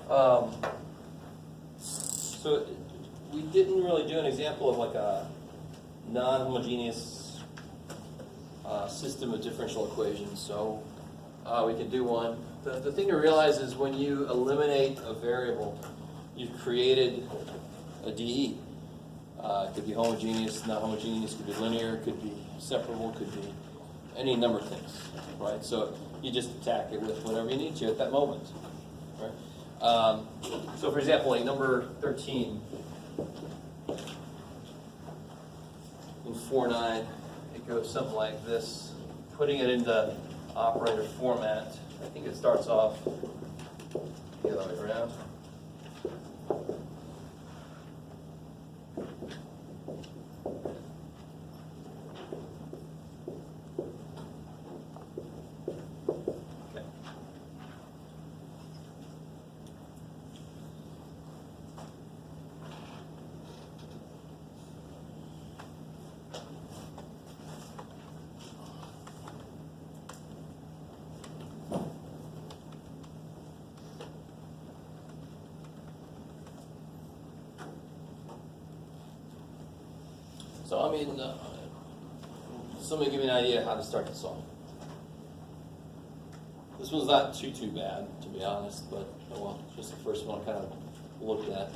So we didn't really do an example of like a non-homogeneous system of differential equations, so we could do one. The thing to realize is when you eliminate a variable, you've created a DE. It could be homogeneous, not homogeneous, could be linear, could be separable, could be any number of things, right? So you just attack it with whatever you need to at that moment, right? So for example, like number 13 in 4-9, it goes something like this. Putting it into operator format, I think it starts off the other way around. So I mean, somebody give me an idea how to start to solve. This one's not too bad, to be honest, but oh well, just the first one I kind of looked at.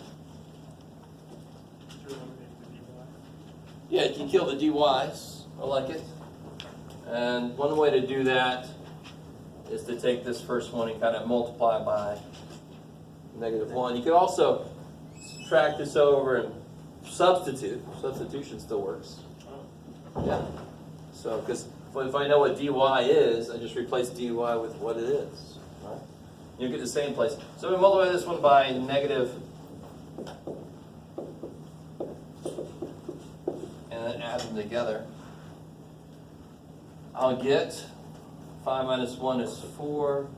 Yeah, you can kill the dy's. I like it. And one way to do that is to take this first one and kind of multiply by -1. You could also subtract this over and substitute. Substitution still works. Yeah. So, because if I know what dy is, I just replace dy with what it is. Right? You get the same place. So we multiply this one by negative, and then add them together. I'll get 5 minus 1 is 4.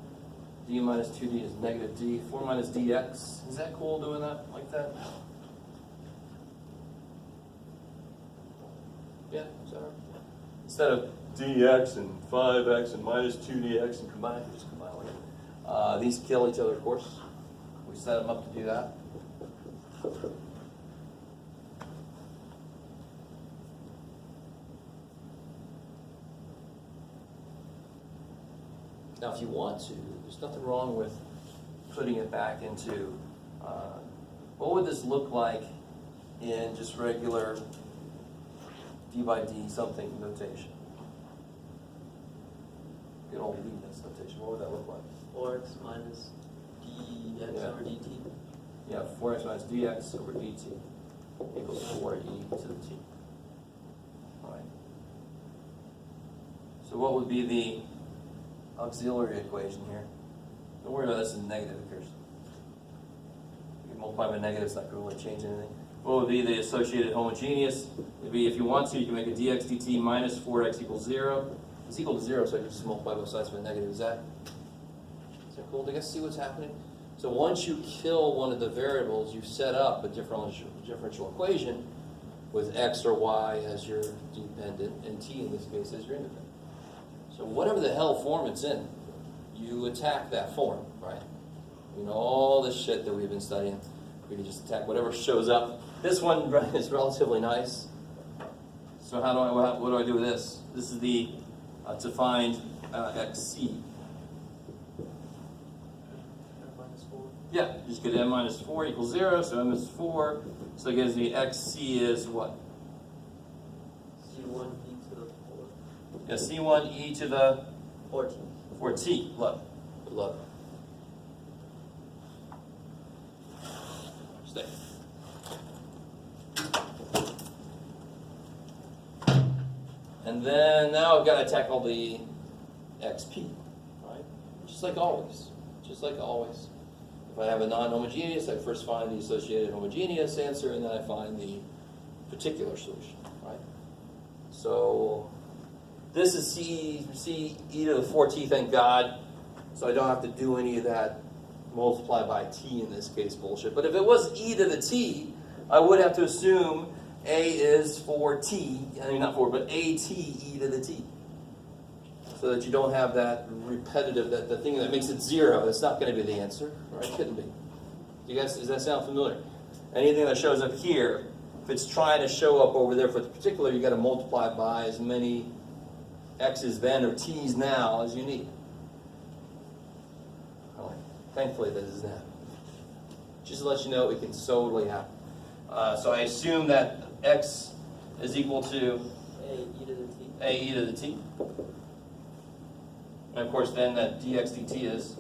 D minus 2d is negative d. 4 minus dx. Is that cool doing that like that? Yeah, is that right? Instead of dx and 5x and minus 2dx and combine, just combine like these kill each other, of course. We set them up to do that. Now, if you want to, there's nothing wrong with putting it back into, what would this look like in just regular d by d something notation? Good old Leibniz notation. What would that look like? 4x minus dx over dt. Yeah, 4x minus dx over dt equals 4e to the t. All right. So what would be the auxiliary equation here? Don't worry about this in negative because you can multiply by negative, it's not going to really change anything. What would be the associated homogeneous? It'd be, if you want to, you can make a dx dt minus 4x equals 0. It's equal to 0, so I can just multiply both sides by negative. Is that cool? Do you guys see what's happening? So once you kill one of the variables, you set up a differential equation with x or y as your dependent, and t in this case as your independent. So whatever the hell form it's in, you attack that form, right? You know, all this shit that we've been studying, we can just attack whatever shows up. This one is relatively nice. So what do I do with this? This is the to find xc. Minus 4. Yeah, you just get m minus 4 equals 0, so m is 4. So it gives me xc is what? C1 e to the 4. Yeah, c1 e to the 14. 4t. Love. Love. Stay. And then now I've got to tackle the xp, right? Just like always. Just like always. If I have a non-homogeneous, I first find the associated homogeneous answer, and then I find the particular solution, right? So this is c e to the 4t, thank God. So I don't have to do any of that multiply by t in this case bullshit. But if it was e to the t, I would have to assume a is 4t, I mean not 4, but at e to the t. So that you don't have that repetitive, that the thing that makes it 0, that's not going to be the answer, right? Couldn't be. You guys, does that sound familiar? Anything that shows up here, if it's trying to show up over there for the particular, you got to multiply by as many x's then or t's now as you need. Well, thankfully, that doesn't happen. Just to let you know, it can totally happen. So I assume that x is equal to A e to the t. a e to the t. And of course, then that dx dt is,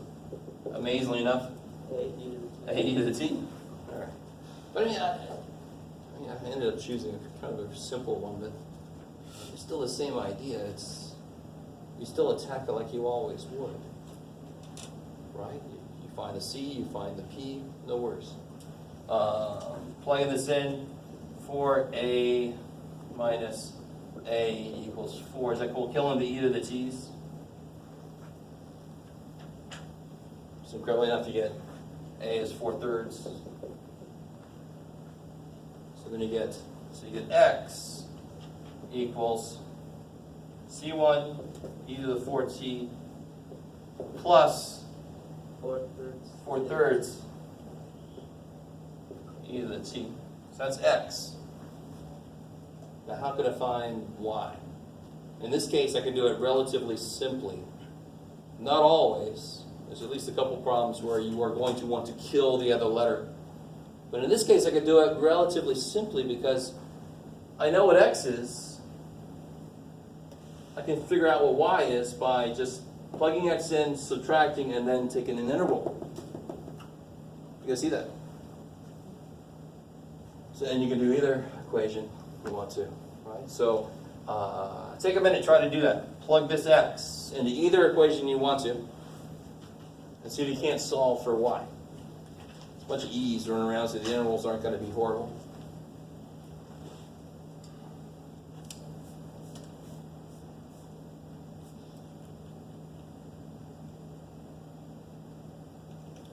amazingly enough, A e to the t. a e to the t. All right. But I mean, I ended up choosing kind of a simple one, but it's still the same idea. It's you still attack it like you always would, right? You find the c, you find the p, no worries. Plug this in, 4a minus a equals 4. Is that cool? Killing the e to the t's. So incredibly enough, you get a is 4/3. So then you get x equals c1 e to the 4t plus 4/3 e to the t. So that's x. Now how could I find y? In this case, I can do it relatively simply. Not always. There's at least a couple problems where you are going to want to kill the other letter. But in this case, I could do it relatively simply because I know what x is. I can figure out what y is by just plugging x in, subtracting, and then taking an interval. You guys see that? So, and you can do either equation if you want to, right? So take a minute, try to do that. Plug this x into either equation you want to, and see if you can't solve for y. It's a bunch of e's running around, so the intervals aren't going to be horrible.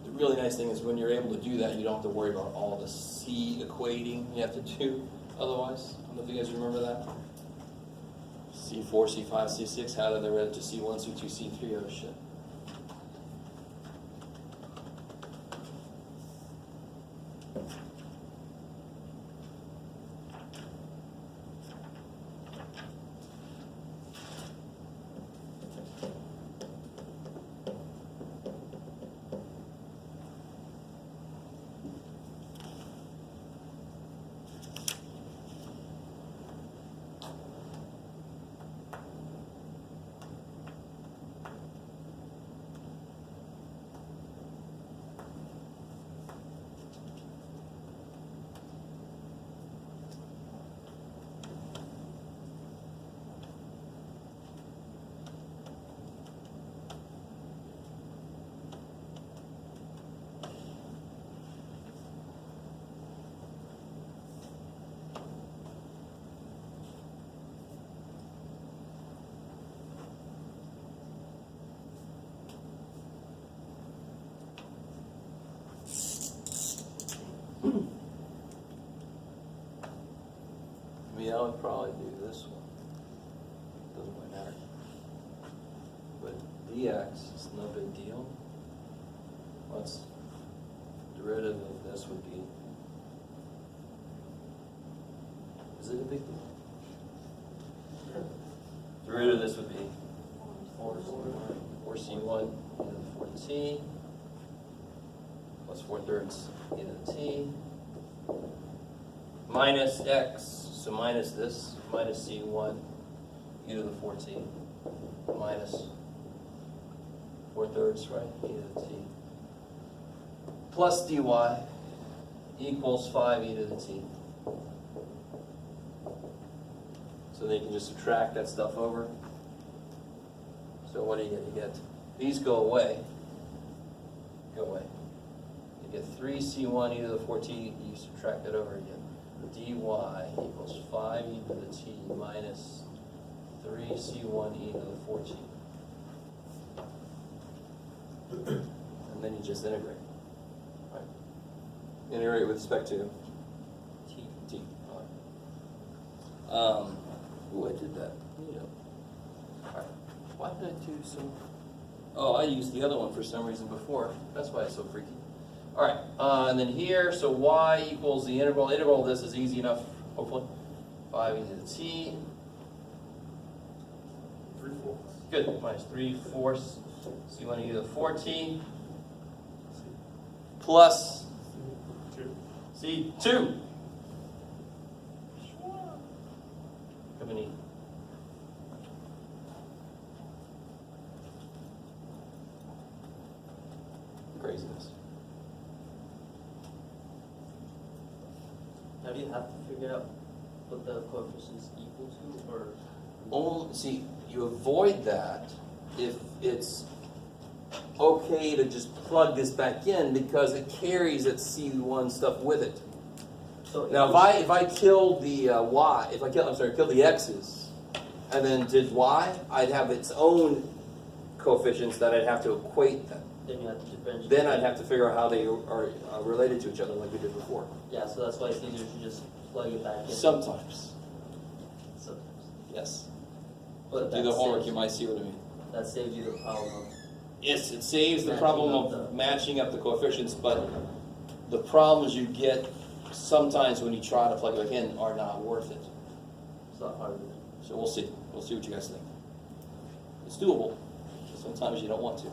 The really nice thing is when you're able to do that, you don't have to worry about all the c equating you have to do otherwise. I don't know if you guys remember that. C4, C5, C6, how did they read it to C1, C2, C3, oh shit. I mean, I would probably do this one. Doesn't really matter. But dx is no big deal. What's derivative of this would be? Is it a big deal? Derivative of this would be 4c1 e to the 4t plus 4/3 e to the t minus x. So minus this, minus c1 e to the 4t minus 4/3, right, e to the t plus dy equals 5 e to the t. So then you can just subtract that stuff over. So what do you get? You get, these go away. Go away. You get 3c1 e to the 4t, you subtract that over again. Dy equals 5 e to the t minus 3c1 e to the 4t. And then you just integrate. Right? Integrate with respect to t. Ooh, I did that. Yeah. All right. Why did I do so? Oh, I used the other one for some reason before. That's why it's so freaky. All right, and then here, so y equals the integral. Integral of this is easy enough, hopefully. 5 e to the t. 3/4. Good, minus 3/4. So you want to do the 4t plus c2. How many? Craziness. Now do you have to figure out what the coefficient's equal to, or? See, you avoid that if it's okay to just plug this back in because it carries its C1 stuff with it. So Now, if I killed the y, killed the x's, and then did y, I'd have its own coefficients that I'd have to equate them. then you have to differentiate. Then I'd have to figure out how they are related to each other, like we did before. Yeah, so that's why it's easier to just plug it back in. Sometimes, Sometimes. yes. But Do the homework, you might see what I mean. that saves you the problem of Yes, it saves the Matching problem up of the- matching up the coefficients, but the problems you get sometimes when you try to plug it back in are not worth it. it's not hard to do. So we'll see. We'll see what you guys think. It's doable. Sometimes you don't want to.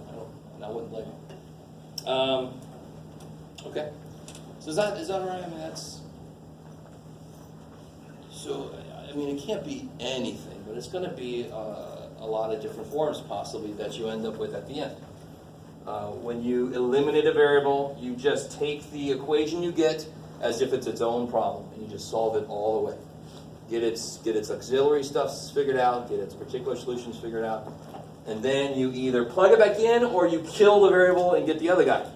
I wouldn't blame you. Okay. So is that all right? I mean, that's. So I mean, it can't be anything, but it's going to be a lot of different forms possibly that you end up with at the end. When you eliminate a variable, you just take the equation you get as if it's its own problem, and you just solve it all the way. Get its auxiliary stuff figured out, get its particular solutions figured out, and then you either plug it back in or you kill the variable and get the other guy.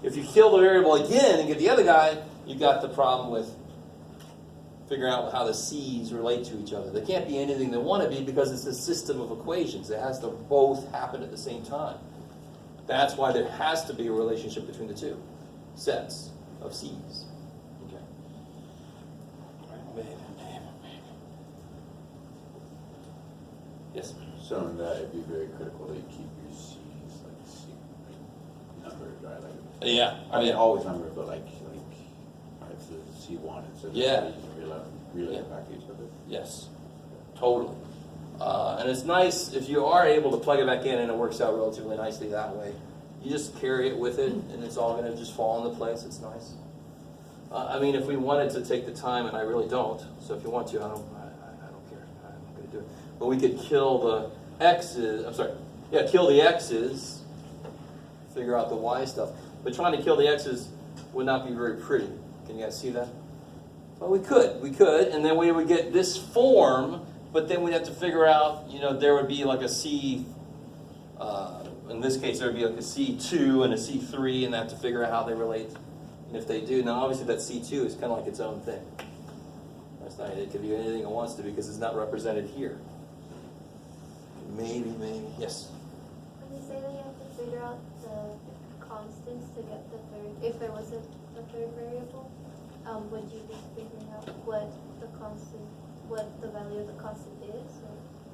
If you kill the variable again and get the other guy, you got the problem with figuring out how the C's relate to each other. They can't be anything they want to be because it's a system of equations. It has to both happen at the same time. That's why there has to be a relationship between the two sets of C's. Okay. Yes. So in that, it'd be very critical that you keep your C's like C numbered, right? Like, Yeah. I mean, always numbered, but like if the C1 instead of Yeah. C, you can relay it back to each other. Yes. Totally. And it's nice if you are able to plug it back in and it works out relatively nicely that way. You just carry it with it and it's all going to just fall into place. It's nice. I mean, if we wanted to take the time, and I really don't, so if you want to, I don't care. I'm going to do it. But we could kill the x's, kill the x's, figure out the y stuff. But trying to kill the x's would not be very pretty. Can you guys see that? Well, we could, and then we would get this form, but then we'd have to figure out, there would be like a C, in this case there would be like a C2 and a C3, and have to figure out how they relate. And if they do, now obviously that C2 is kind of like its own thing. That's not, it could be anything it wants to be because it's not represented here. Maybe, yes? When you say that you have to figure out the constants to get the third, if there was a third variable, would you be figuring out what the value of the constant is?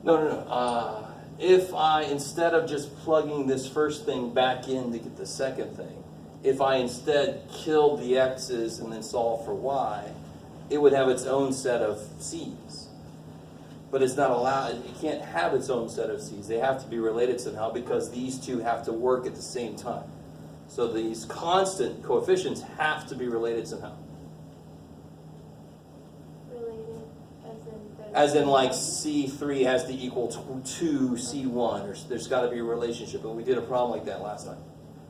Or? No. If I, instead of just plugging this first thing back in to get the second thing, if I instead killed the x's and then solved for y, it would have its own set of c's. But it's not allowed, it can't have its own set of c's. They have to be related somehow because these two have to work at the same time. So these constant coefficients have to be related somehow. Related, As in like C3 has to equal to C1, or there's got to be a relationship. And we did a problem like that last time.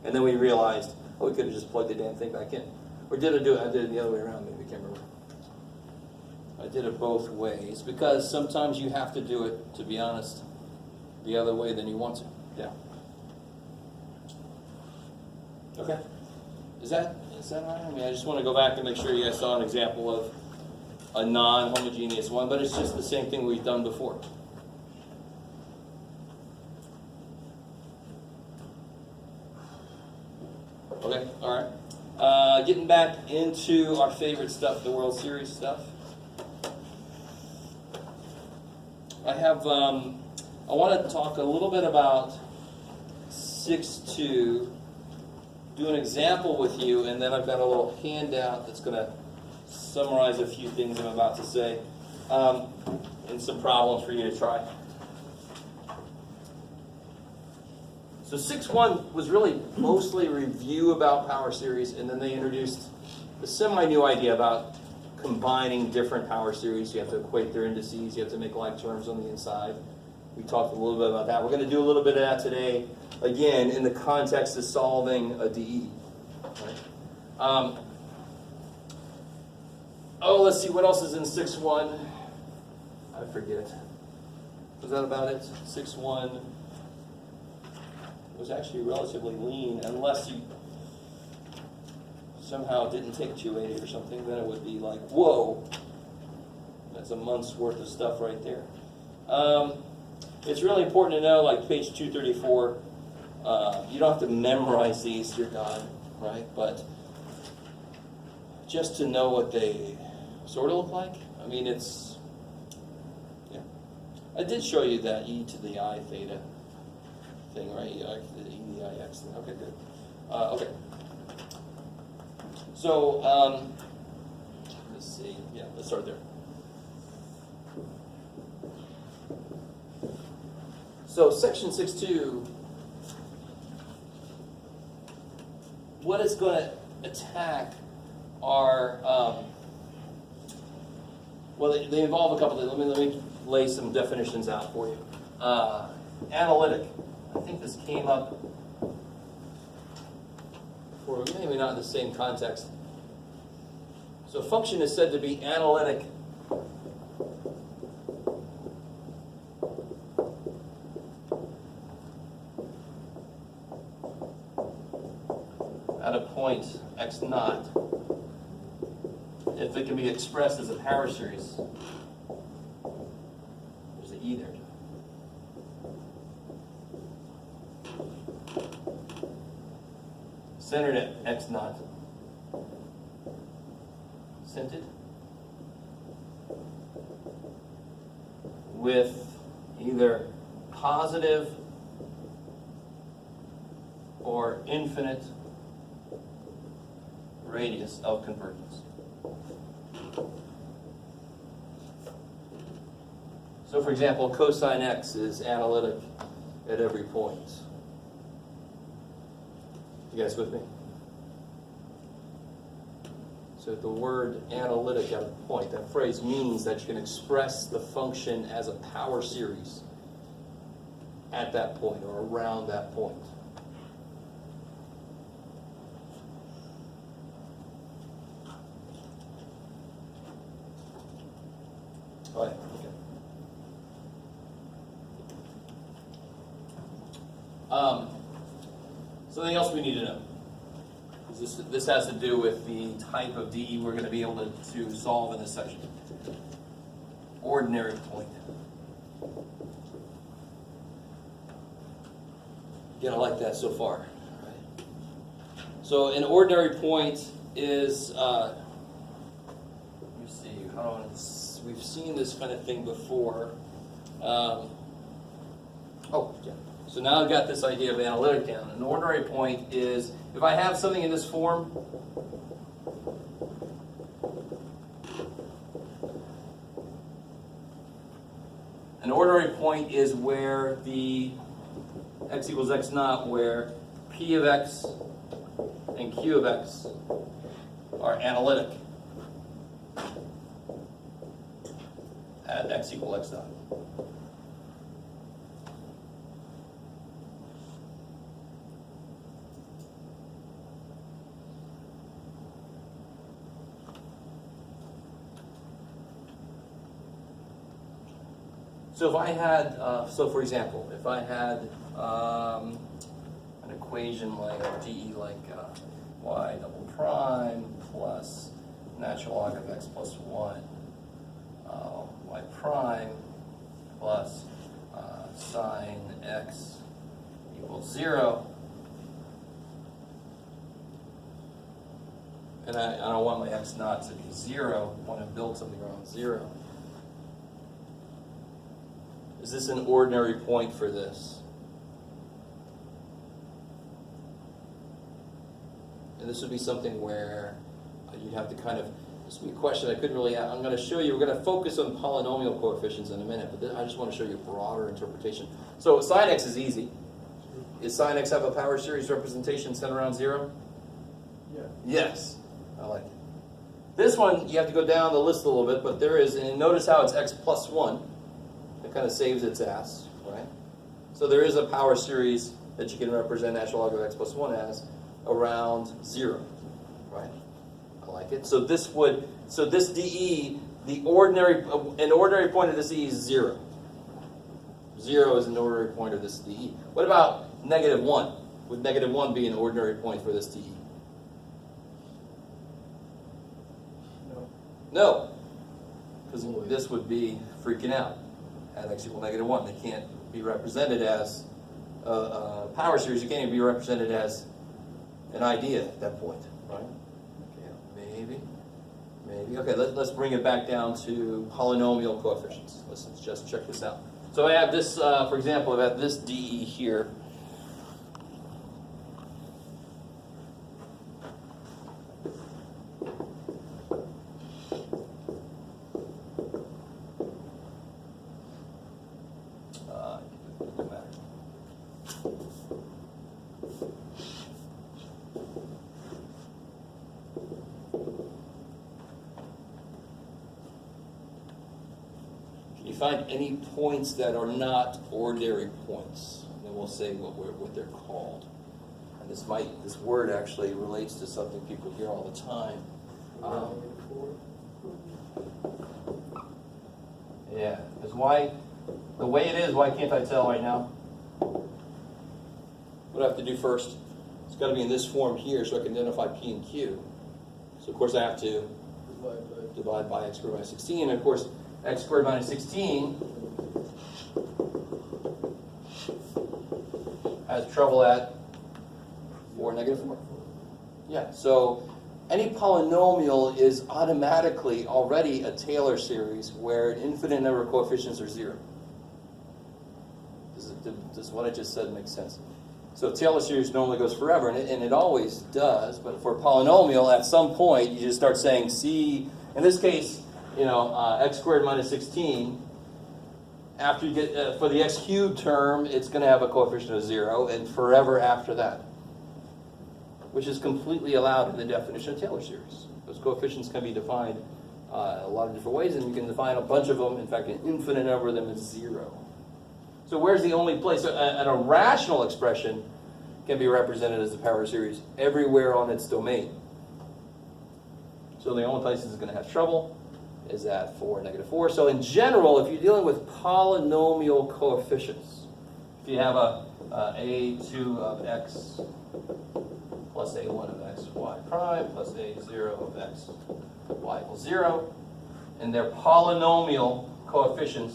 And then we realized, we could have just plugged the damn thing back in. Or I did it the other way around, maybe, I can't remember. I did it both ways, because sometimes you have to do it, to be honest, the other way than you want to. Yeah. Okay. Is that all right? I mean, I just want to go back and make sure you guys saw an example of a non-homogeneous one, but it's just the same thing we've done before. Okay, all right. Getting back into our favorite stuff, the World Series stuff. I want to talk a little bit about 6-2 do an example with you, and then I've got a little handout that's going to summarize a few things I'm about to say, and some problems for you to try. So 6.1 was really mostly review about power series, and then they introduced the semi-new idea about combining different power series. You have to equate their indices, you have to make like terms on the inside. We talked a little bit about that. We're going to do a little bit of that today, again, in the context of solving a DE. Right? Let's see, what else is in 6.1? I forget. Was that about it? 6.1 was actually relatively lean, unless you somehow didn't take 280 or something, then it would be like, whoa, that's a month's worth of stuff right there. It's really important to know, like page 234, you don't have to memorize these, dear God, right? But just to know what they sort of look like. I mean, it's, yeah. I did show you that e to the I theta thing, right? E to the I x thing. Okay, good. Okay. So, let's see. Yeah, let's start there. So, section 6.2, what it's going to attack are, well, they involve a couple of things. Let me lay some definitions out for you. Analytic. I think this came up for maybe not in the same context. So a function is said to be analytic at a point x naught if it can be expressed as a power series. There's an e there. Centered at x naught. Centered with either positive or infinite radius of convergence. So for example, cosine x is analytic at every point. You guys with me? So the word analytic at a point, that phrase means that you can express the function as a power series at that point or around that point. Oh, yeah, okay. Something else we need to know. This has to do with the type of DE we're going to be able to solve in this section. Ordinary point. Again, I like that so far. Right. So an ordinary point is, let me see, we've seen this kind of thing before. Oh, yeah. So now I've got this idea of analytic down. An ordinary point is, if I have something in this form, an ordinary point is where the x equals x naught, where p of x and q of x are analytic at x equal x naught. So if I had, so for example, if I had an equation like DE like y double prime plus natural log of x plus 1, y prime plus sine x equals 0, and I don't want my x naught to be 0, I want to build something around 0. Is this an ordinary point for this? And this would be something where you'd have to kind of, this would be a question I couldn't really, I'm going to show you, we're going to focus on polynomial coefficients in a minute, but I just want to show you a broader interpretation. So sine x is easy. Is sine x have a power series representation centered around 0? Yeah. Yes. I like it. This one, you have to go down the list a little bit, but there is, and notice how it's x plus 1. It kind of saves its ass, right? So there is a power series that you can represent natural log of x plus 1 as around 0, right? I like it. So this dE, an ordinary point of this dE is 0. 0 is an ordinary point of this dE. What about negative 1? Would negative 1 be an ordinary point for this dE? No. No, because this would be freaking out at x equal negative 1. They can't be represented as a power series. You can't even be represented as an idea at that point, right? Okay, maybe. Okay, let's bring it back down to polynomial coefficients. Let's just check this out. So I have this, for example, I have this dE here. Doesn't matter. Can you find any points that are not ordinary points? And then we'll say what they're called. And this word actually relates to something people hear all the time. Yeah, because the way it is, why can't I tell right now? What do I have to do first? It's got to be in this form here so I can identify P and Q. So of course I have to divide by x squared minus 16. And of course, x squared minus 16 has trouble at 4, negative 4. Yeah, so any polynomial is automatically already a Taylor series where an infinite number of coefficients are 0. Does what I just said make sense? So Taylor series normally goes forever, and it always does, but for a polynomial, at some point, you just start saying C, in this case, x squared minus 16, after you get, for the x cubed term, it's going to have a coefficient of 0, and forever after that, which is completely allowed in the definition of Taylor series. Those coefficients can be defined a lot of different ways, and you can define a bunch of them. In fact, an infinite number of them is 0. So where's the only place? An irrational expression can be represented as a power series everywhere on its domain. So the only place it's going to have trouble is at 4, negative 4. So in general, if you're dealing with polynomial coefficients, if you have a a2 of x plus a1 of x y prime plus a0 of x y equals 0, and they're polynomial coefficients,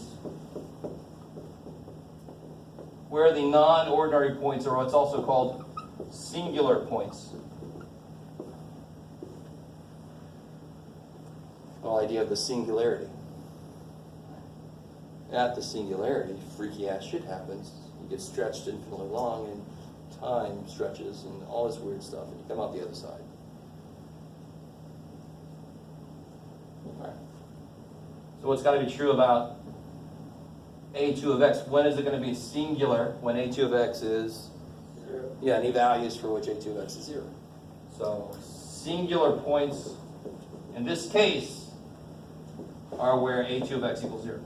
where the non-ordinary points are what's also called singular points. The whole idea of the singularity. At the singularity, freaky ass shit happens. You get stretched infinitely long, and time stretches, and all this weird stuff, and you come out the other side. Okay. So what's got to be true about a2 of x? When is it going to be singular? When a2 of x is 0. Yeah, any values for which a2 of x is 0. So singular points in this case are where a2 of x equals 0.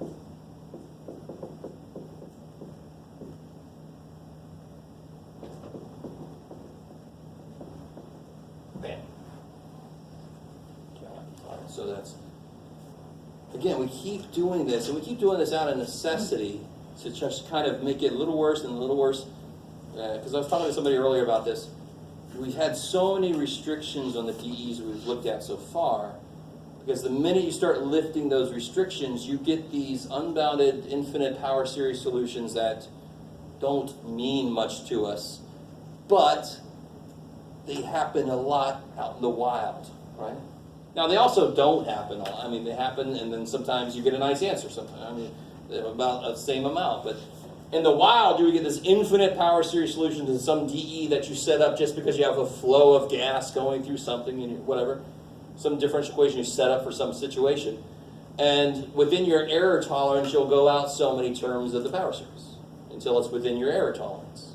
Bam. So that's, again, we keep doing this, and we keep doing this out of necessity to just kind of make it a little worse and a little worse. Because I was talking to somebody earlier about this. We've had so many restrictions on the DEs we've looked at so far, because the minute you start lifting those restrictions, you get these unbounded infinite power series solutions that don't mean much to us, but they happen a lot out in the wild, right? Now, they also don't happen. I mean, they happen, and then sometimes you get a nice answer. Sometimes, I mean, about the same amount. But In the wild, you would get this infinite power series solution to some dE that you set up just because you have a flow of gas going through something and whatever, some differential equation you set up for some situation. And within your error tolerance, you'll go out so many terms of the power series until it's within your error tolerance.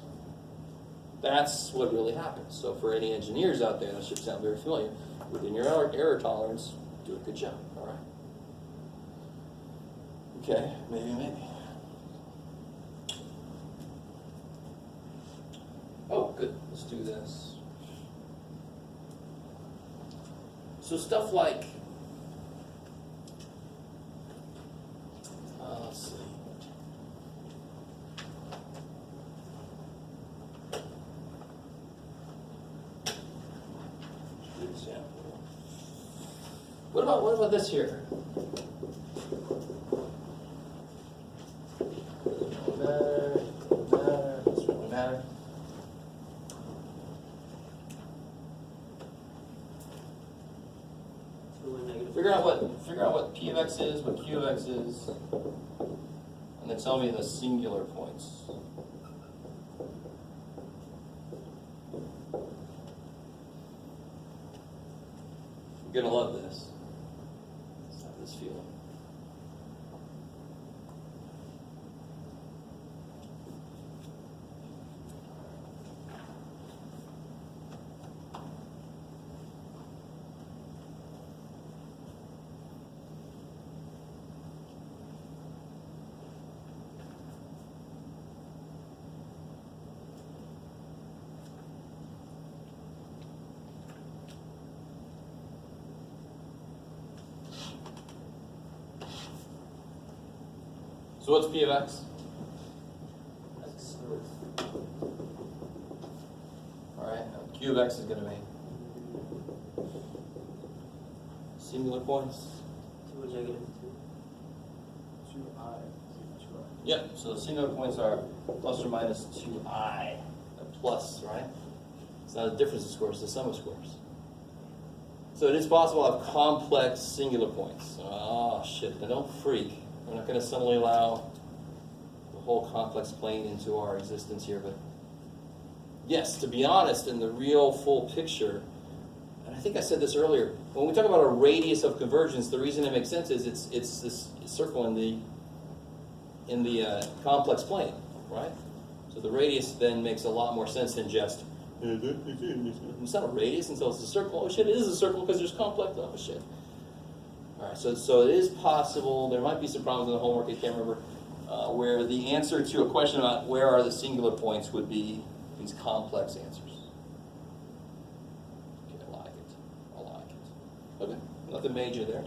That's what really happens. So for any engineers out there, that should sound very familiar. Within your error tolerance, do a good job, all right? Okay, maybe. Oh, good, let's do this. So stuff like, let's see. Good example. What about this here? Doesn't really matter. Figure out what P of X is, what Q of X is, and then tell me the singular points. You're gonna love this. Let's have this feeling. So what's P of X? All right, Q of X is going to be singular points. 2 and negative 2. 2i. Yep, so the singular points are plus or minus 2i. A plus, right? It's not a difference of scores, it's a sum of scores. So it is possible to have complex singular points. Oh, shit, now don't freak. We're not going to suddenly allow the whole complex plane into our existence here, but yes, to be honest, in the real full picture, and I think I said this earlier, when we talk about a radius of convergence, the reason it makes sense is it's this circle in the complex plane, right? So the radius then makes a lot more sense than just, it's not a radius until it's a circle. Oh shit, it is a circle because there's complex, oh shit. All right, so it is possible, there might be some problems in the homework, I can't remember, where the answer to a question about where are the singular points would be these complex answers. Okay, I like it. Okay, nothing major there.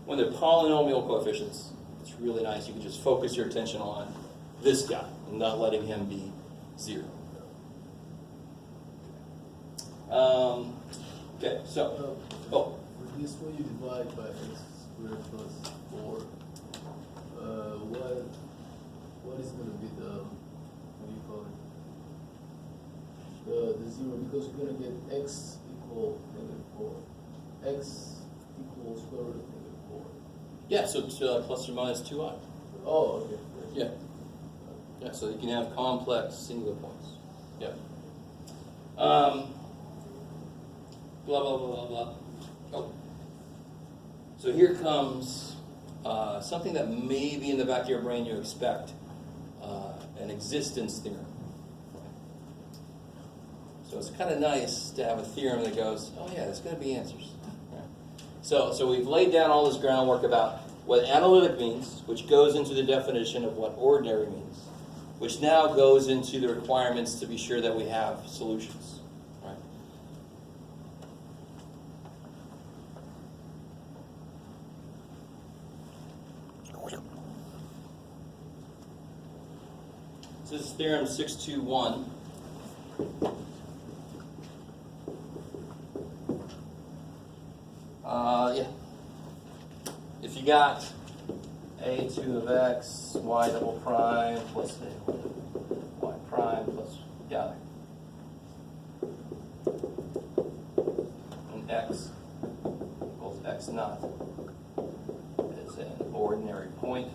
When they're polynomial coefficients, it's really nice. You can just focus your attention on this guy and not letting him be 0. Okay, so, For this one you divide by x squared plus 4. What is going to be the, what do you call it? The 0, because you're going to get x equal negative 4. X equals square root of negative 4. yeah, so plus or minus 2i. Oh, okay. Yeah. Yeah, so you can have complex singular points. Yeah. Blah, blah, blah, blah, blah. Oh. So here comes something that maybe in the back of your brain you expect, an existence theorem. So it's kind of nice to have a theorem that goes, oh yeah, there's going to be answers. Right? So we've laid down all this groundwork about what analytic means, which goes into the definition of what ordinary means, which now goes into the requirements to be sure that we have solutions. Right? So this is theorem 621. Yeah. If you got a2 of x, y double prime plus y prime plus, yeah, and x equals x naught is an ordinary point,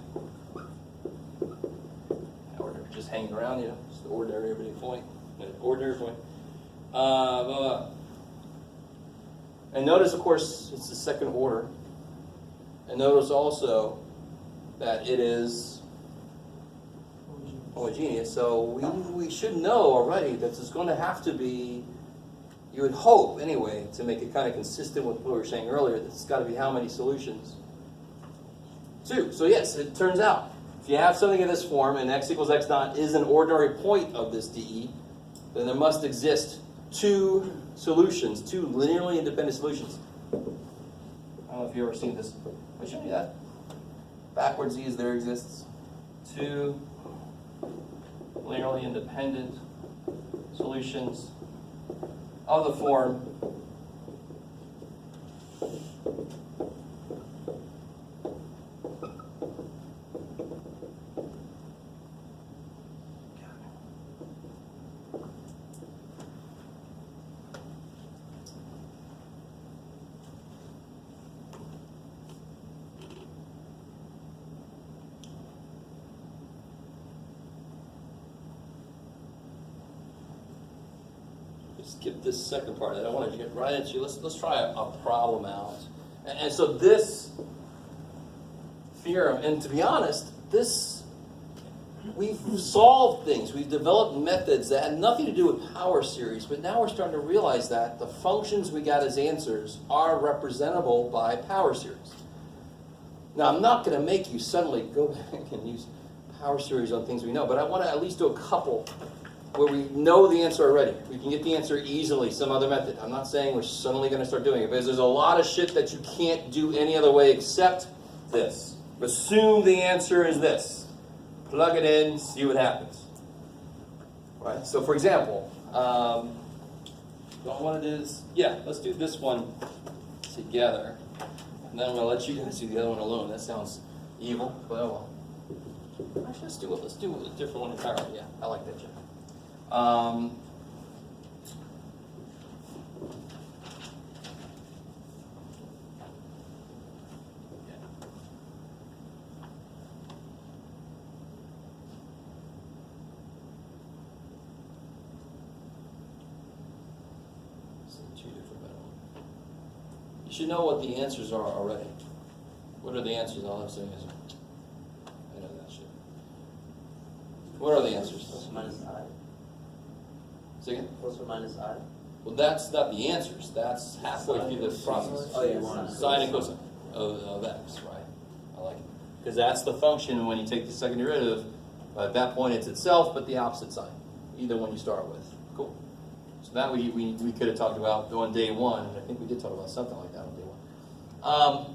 ordinary on, just the ordinary everyday point, ordinary point. And notice, of course, it's the second order. And notice also that it is homogeneous. So we should know already that there's going to have to be, you would hope anyway, to make it kind of consistent with what we were saying earlier, that it's got to be how many solutions? 2. So yes, it turns out, if you have something in this form and x equals x naught is an ordinary point of this dE, then there must exist 2 solutions, 2 linearly independent solutions. I don't know if you've ever seen this. I'll show you that. Backwards e's there exists 2 linearly independent solutions of the form skip this second part. I don't want to get right into. Let's try a problem out. And so this theorem, and to be honest, we've solved things. We've developed methods that had nothing to do with power series, but now we're starting to realize that the functions we got as answers are representable by power series. Now, I'm not going to make you suddenly go back and use power series on things we know, but I want to at least do a couple where we know the answer already. We can get the answer easily, some other method. I'm not saying we're suddenly going to start doing it, because there's a lot of shit that you can't do any other way except this. Assume the answer is this. Plug it in, see what happens. Right? So for example, do I want to do this? Yeah, let's do this one together. And then I'm going to let you guys do the other one alone. That sounds evil, but oh well. Actually, let's do a different one entirely. Yeah, I like that, Jeff. You should know what the answers are already. What are the answers? All I'm saying is, I know that shit. What are the answers? Plus or minus I. Say again? Plus or minus I. Well, that's not the answers. That's halfway through the process. Oh, you want Sine and cosine of x, right? I like it. Because that's the function when you take the second derivative. At that point, it's itself, but the opposite sign. Either one you start with. Cool. So that we could have talked about on day one. And I think we did talk about something like that on day one.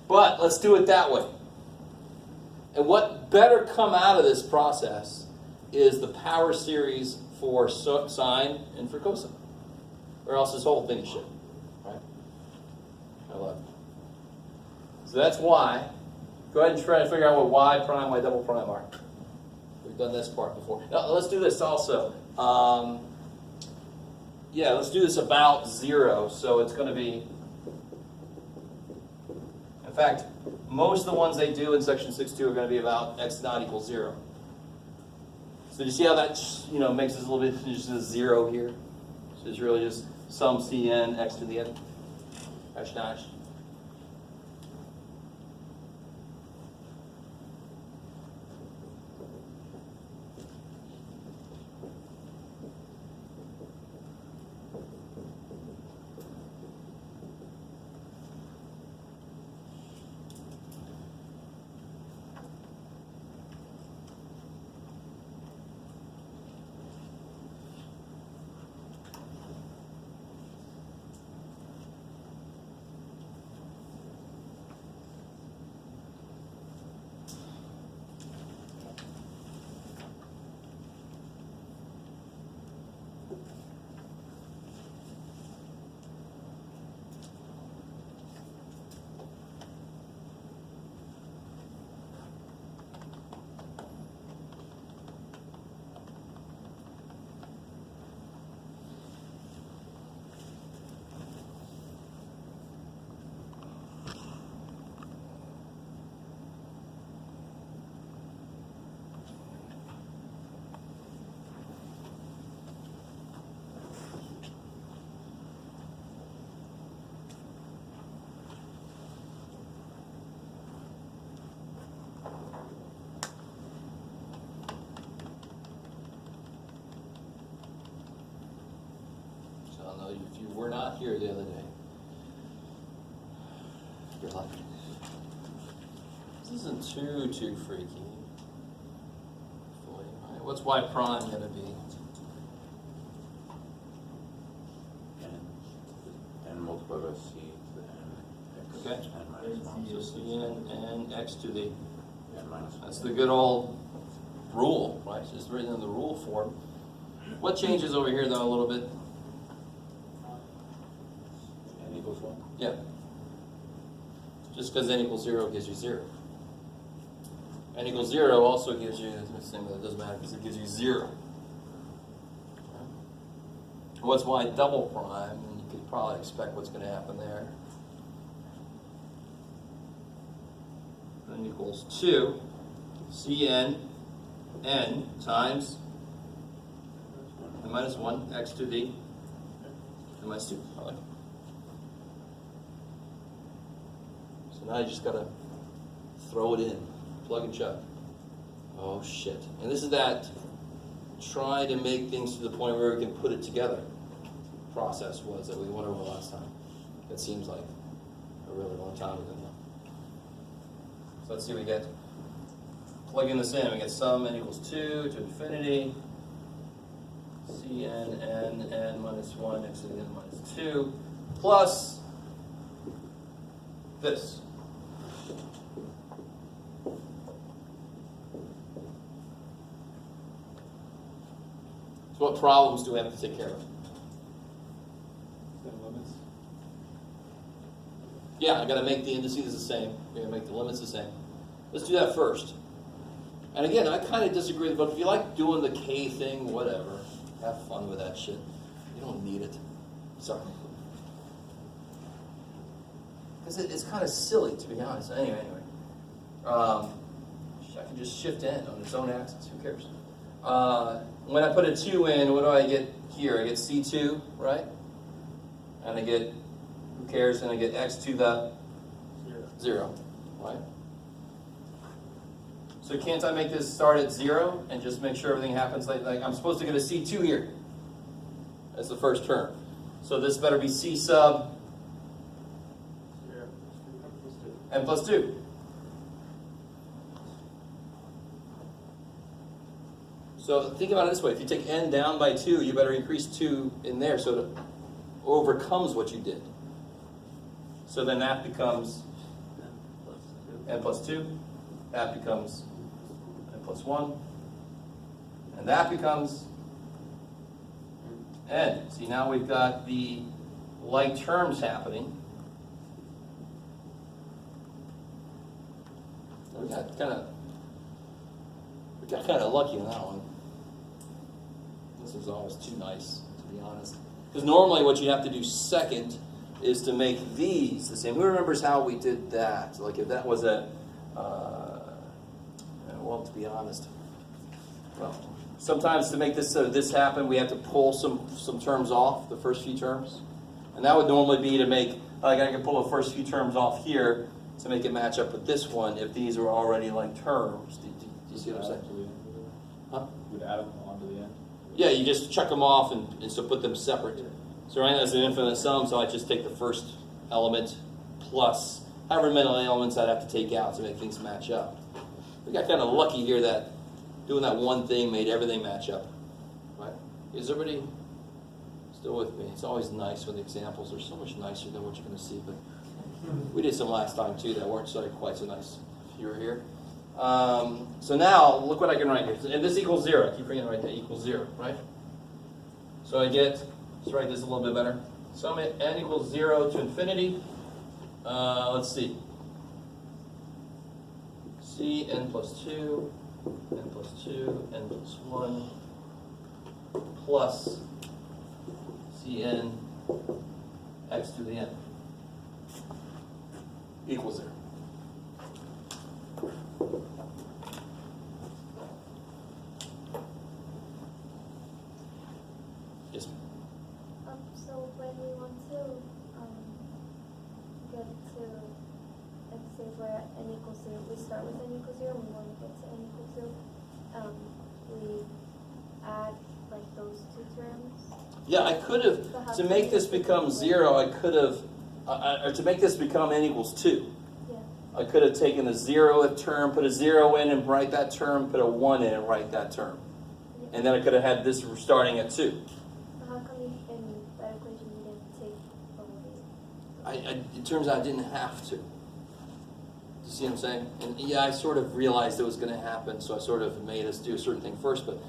But let's do it that way. And what better come out of this process is the power series for sine and for cosine. Or else this whole thing is shit. Right? I love it. So that's y. Go ahead and try to figure out what y prime, y double prime are. We've done this part before. Now, let's do this also. Yeah, let's do this about 0. So it's going to be, in fact, most of the ones they do in section 6.2 are going to be about x not equals 0. So do you see how that makes this a little bit just a 0 here? So it's really just some cn x to the n dash dash. don't know if you were not here the other day. You're lucky. This isn't too freaky. Fully, right? What's y prime going to be? N multiplied by c to the n x. Okay. N minus 1. So cn and x to the. N minus 1. That's the good old rule, right? It's just written in the rule form. What changes over here though a little bit? N equals 1. Yeah. Just because n equals 0 gives you 0. N equals 0 also gives you, this thing that doesn't matter because it gives you 0. What's y double prime? And you could probably expect what's going to happen there. N equals 2 Cn n times n minus 1 x to the n minus 2. I like it. So now you just got to throw it in, plug and chug. Oh shit. And this is that try to make things to the point where we can put it together process was that we went over last time. It seems like a really long time ago now. So let's see what we get. Plugging this in, we get sum n equals 2 to infinity. Cn n minus 1 x to the n minus 2 plus this. So what problems do we have to take care of? Limits. Yeah, I got to make the indices the same. We're going to make the limits the same. Let's do that first. And again, I kind of disagree with, but if you like doing the K thing, whatever, have fun with that shit. You don't need it. Sorry. Because it's kind of silly, to be honest. Anyway. I can just shift in on its own axis. Who cares? When I put a 2 in, what do I get here? I get C2, right? And I get, who cares? And I get x to the 0, right? So can't I make this start at 0 and just make sure everything happens like I'm supposed to get a C2 here as the first term. So this better be C sub n plus 2. So think about it this way. If you take n down by 2, you better increase 2 in there so it overcomes what you did. So then that becomes n plus 2. That becomes n plus 1. And that becomes n. See, now we've got the like terms happening. We got kind of lucky on that one. This was almost too nice, to be honest. Because normally what you have to do second is to make these the same. Who remembers how we did that? Like if that was a, well, to be honest, well, sometimes to make this so this happen, we have to pull some terms off, the first few terms. And that would normally be to make, like I can pull the first few terms off here to make it match up with this one if these are already like terms. Do you see what I'm saying? Huh? You'd add them onto the end. Yeah, you just check them off and so put them separate. So right now it's an infinite sum, so I just take the first element plus however many elements I'd have to take out to make things match up. We got kind of lucky here that doing that one thing made everything match up. Right? Is everybody still with me? It's always nice when the examples are so much nicer than what you're going to see, but we did some last time too that weren't quite so nice if you were here. So now, look what I can write here. And this equals 0. I keep forgetting to write that equals 0, right? So I get, let's write this a little bit better. Sum n equals 0 to infinity. Let's see. C n plus 2, n plus 2, n plus 1, plus Cn x to the n equals 0. Yes, ma'am. So when we want to get to, let's say for n equals 0, we start with n equals 0, we want to get to n equals 0, we add like those two terms. Yeah, I could have, to make this become 0, I could have, or to make this become n equals 2. Yeah. I could have taken the 0th term, put a 0 in and write that term, put a 1 in and write that term. Yeah. And then I could have had this starting at 2. So how come in that equation you didn't take all of these? It turns out I didn't have to. You see what I'm saying? And yeah, I sort of realized it was going to happen, so I sort of made us do a certain thing first. But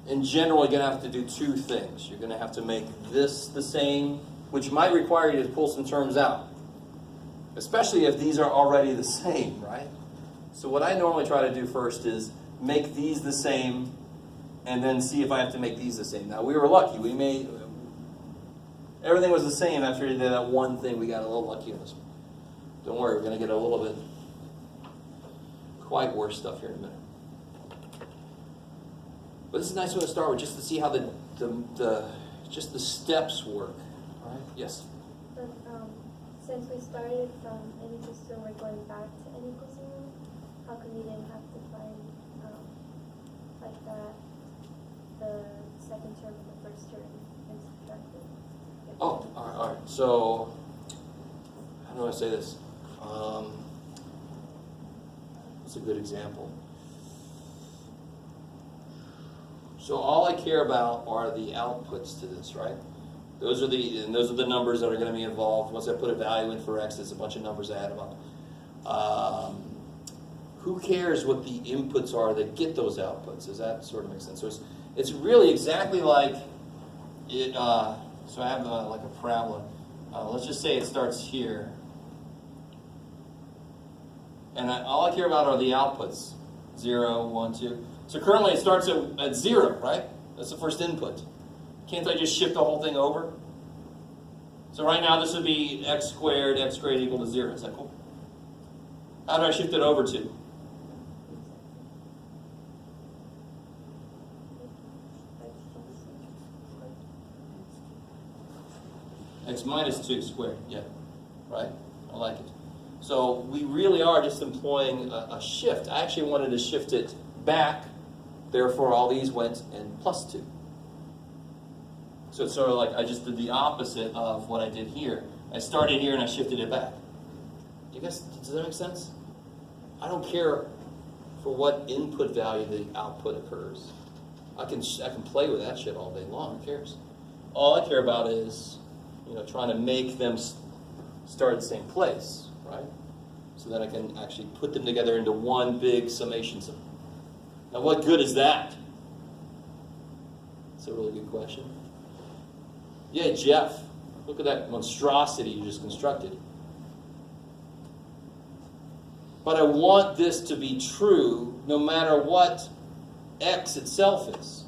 in general, you're going to have to do two things. You're going to have to make this the same, which might require you to pull some terms out, especially if these are already the same, right? So what I normally try to do first is make these the same, and then see if I have to make these the same. Now, we were lucky. We made everything was the same after we did that one thing. We got a little lucky on this one. Don't worry, we're going to get a little bit quite worse stuff here in a minute. But this is a nice one to start with, just to see how just the steps work. All right? Yes? But since we started from n equals 2 and we're going back to n equals 0, how come you didn't have to find like the second term and the first term and subtract it? Oh, all right. So, how do I say this? What's a good example? So all I care about are the outputs to this, right? Those are the numbers that are going to be involved. Once I put a value in for x, it's a bunch of numbers, I add them up. Who cares what the inputs are that get those outputs? Does that sort of make sense? So it's really exactly like it. So I have like a parabola. Let's just say it starts here. And all I care about are the outputs. 0, 1, 2. So currently it starts at 0, right? That's the first input. Can't I just shift the whole thing over? So right now this would be x squared equal to 0. Is that cool? How do I shift it over to? X minus 2 squared, yeah, right? I like it. So we really are just employing a shift. I actually wanted to shift it back, therefore all these went in plus 2. So it's sort of like I just did the opposite of what I did here. I started here and I shifted it back. Does that make sense? I don't care for what input value the output occurs. I can play with that shit all day long. Who cares? All I care about is, trying to make them start at the same place, right? So that I can actually put them together into one big summation sum. Now, what good is that? That's a really good question. Yeah, Jeff, look at that monstrosity you just constructed. But I want this to be true no matter what x itself is.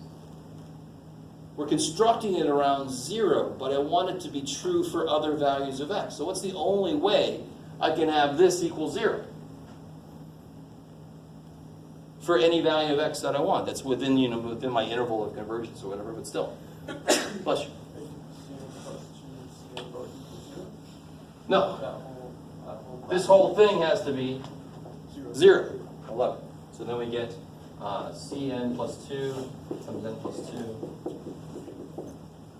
We're constructing it around 0, but I want it to be true for other values of x. So what's the only way I can have this equal 0? For any value of x that I want. That's within, within my interval of convergence or whatever, but still. Bless you. No. This whole thing has to be 0. I love it. So then we get Cn plus 2 times n plus 2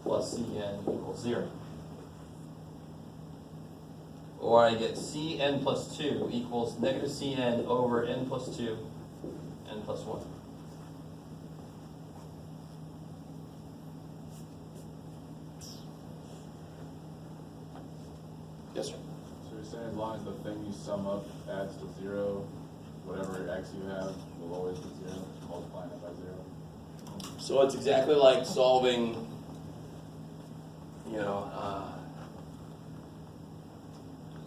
plus Cn equals 0. Or I get Cn plus 2 equals negative Cn over n plus 2, n plus 1. Yes, sir. So you're saying as long as the thing you sum up adds to 0, whatever x you have will always be 0, multiplying it by 0? So it's exactly like solving,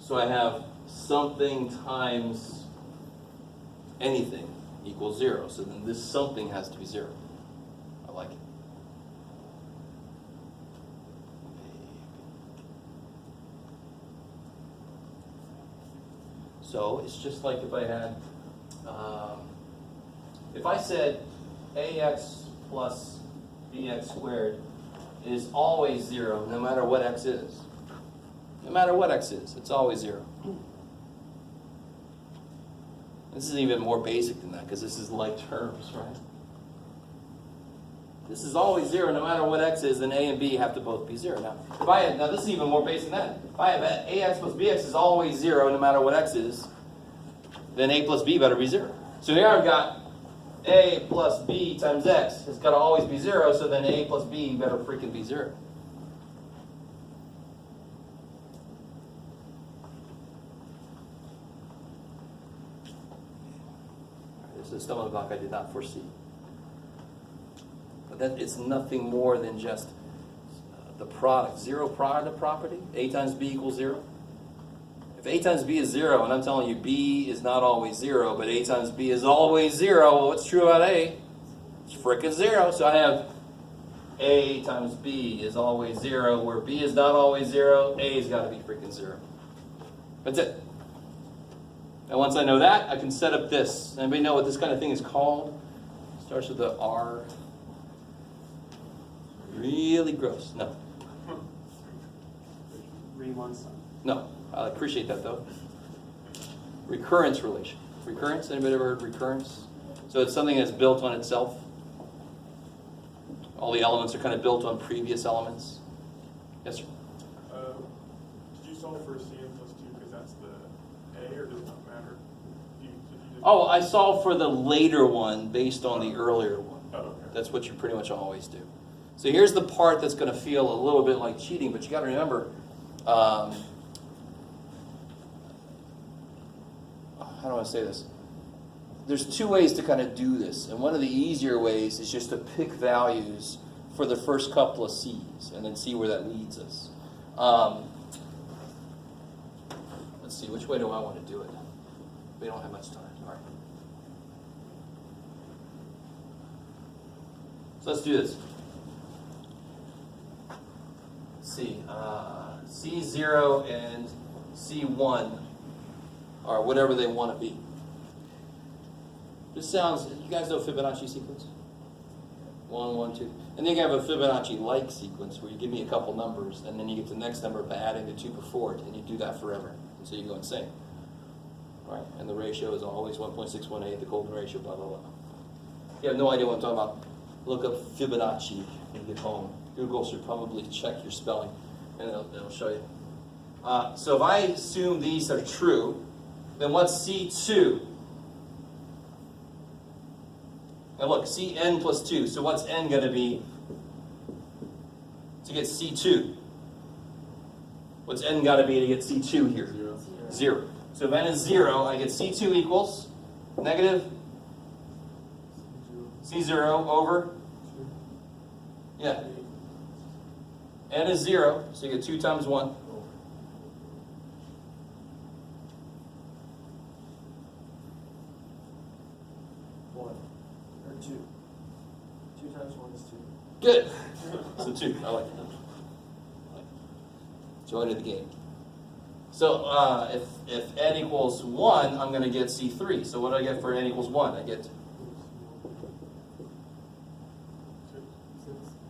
so I have something times anything equals 0. So then this something has to be 0. I like it. So it's just like if I had, if I said ax plus bx squared is always 0, no matter what x is. No matter what x is, it's always 0. This is even more basic than that, because this is like terms, right? this is always 0 no matter what x is, then a and b have to both be 0. Now this is even more basic than that. If I have ax plus bx is always 0 no matter what x is, then a plus b better be 0. So here I've got a plus b times x. It's got to always be 0, so then a plus b better freaking be 0. This is a stumbling block I did not foresee. But that it's nothing more than just the product. 0 product property. A times b equals 0. If a times b is 0, and I'm telling you b is not always 0, but a times b is always 0, well, what's true about a? It's frickin' 0. So I have a times b is always 0, where b is not always 0, a's got to be freaking 0. That's it. And once I know that, I can set up this. Anybody know what this kind of thing is called? It starts with the R. Really gross. No. Riemann sum. No. I appreciate that though. Recurrence relation. Recurrence? Anybody ever heard recurrence? So it's something that's built on itself. All the elements are kind of built on previous elements. Yes, sir? Did you solve for CN plus 2 because that's the A, or does it not matter? Did you just... Oh, I solved for the later one based on the earlier one. Oh, okay. That's what you pretty much always do. So here's the part that's going to feel a little bit like cheating, but you got to remember, how do I say this? There's two ways to kind of do this, and one of the easier ways is just to pick values for the first couple of C's and then see where that leads us. Let's see, which way do I want to do it? We don't have much time. All right. So let's do this. C. C0 and C1 are whatever they want to be. This sounds, you guys know Fibonacci sequence? 1, 1, 2. And then you have a Fibonacci-like sequence where you give me a couple numbers and then you get the next number by adding the 2 before it, and you do that forever. And so you go insane. Right? And the ratio is always 1.618, the golden ratio, blah, blah, blah. You have no idea what I'm talking about. Look up Fibonacci when you get home. Google should probably check your spelling, and it'll show you. So if I assume these are true, then what's C2? Now look, Cn plus 2. So what's n going to be to get C2? What's n got to be to get C2 here? 0. 0. So if n is 0, I get C2 equals negative C0 over, yeah. N is 0, so you get 2 times 1. 1 or 2. 2 times 1 is 2. Good. So 2. I like that. Join the game. So if n equals 1, I'm going to get C3. So what do I get for n equals 1? I get,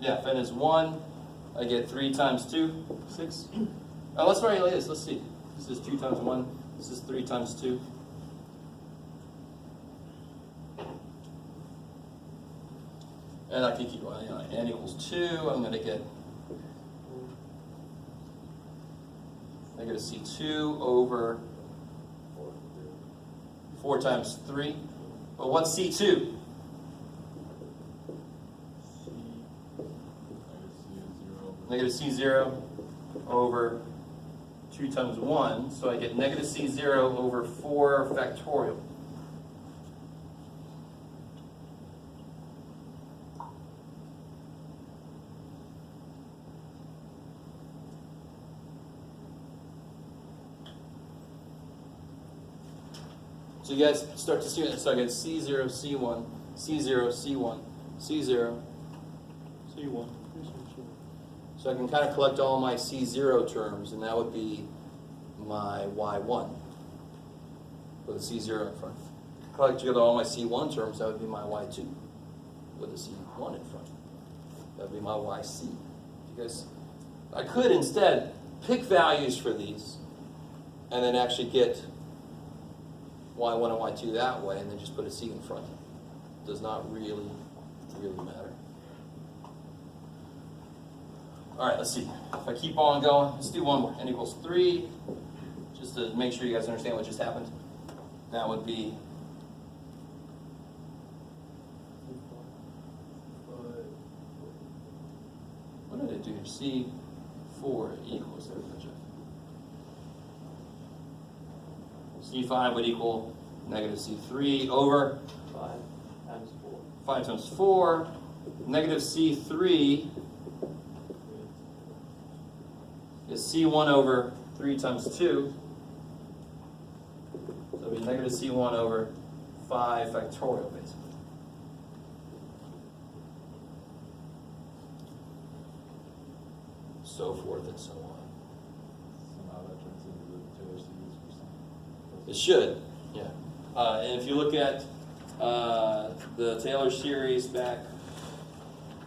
yeah, if n is 1, I get 3 times 2, 6. Let's write it like this. Let's see. This is 2 times 1. This is 3 times 2. And I can keep going. N equals 2. I'm going to get negative C2 over 4 times 3. But what's C2? Negative C0 over 2 times 1. So I get negative C0 over 4 factorial. So you guys start to see it. So I get C0, C1, C0, C1, C0, C1. So I can kind of collect all my C0 terms, and that would be my Y1 with a C0 in front. Collect together all my C1 terms, that would be my Y2 with a C1 in front. That would be my YC. Because I could instead pick values for these and then actually get Y1 and Y2 that way, and then just put a C in front. Does not really matter. All right, let's see. If I keep on going, let's do one more. N equals 3, just to make sure you guys understand what just happened. That would be what did it do? C4 equals C5 would equal negative C3 over 5 times 4. 5 times 4. Negative C3 is C1 over 3 times 2. So it'll be negative C1 over 5 factorial, basically. So forth and so on. Somehow that turns into the Taylor series or something. It should, yeah. And if you look at the Taylor series back,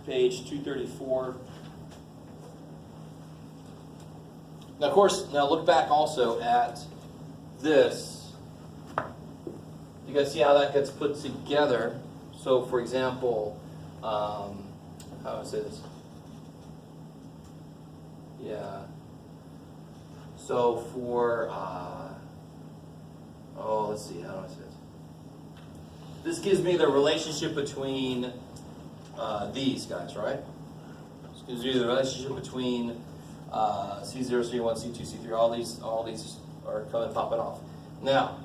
page 234. Now, of course, now look back also at this. You guys see how that gets put together? So, for example, how do I say this? Yeah. So for, let's see, how do I say this? This gives me the relationship between these guys, right? This gives you the relationship between C0, C1, C2, C3. All these are popping off. Now,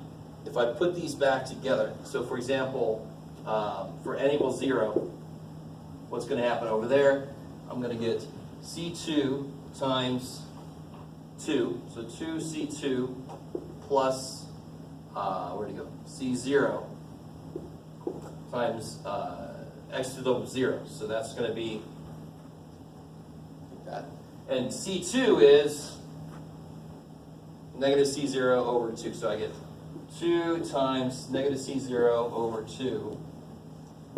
if I put these back together, so for example, for n equals 0, what's going to happen over there? I'm going to get C2 times 2, so 2C2 plus, where'd it go? C0 times x to the 0. So that's going to be that. And C2 is negative C0 over 2. So I get 2 times negative C0 over 2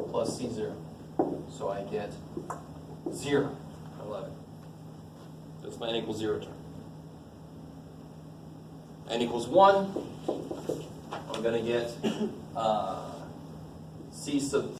plus C0. So I get 0. 11. That's my n equals 0 term. N equals 1. I'm going to get C sub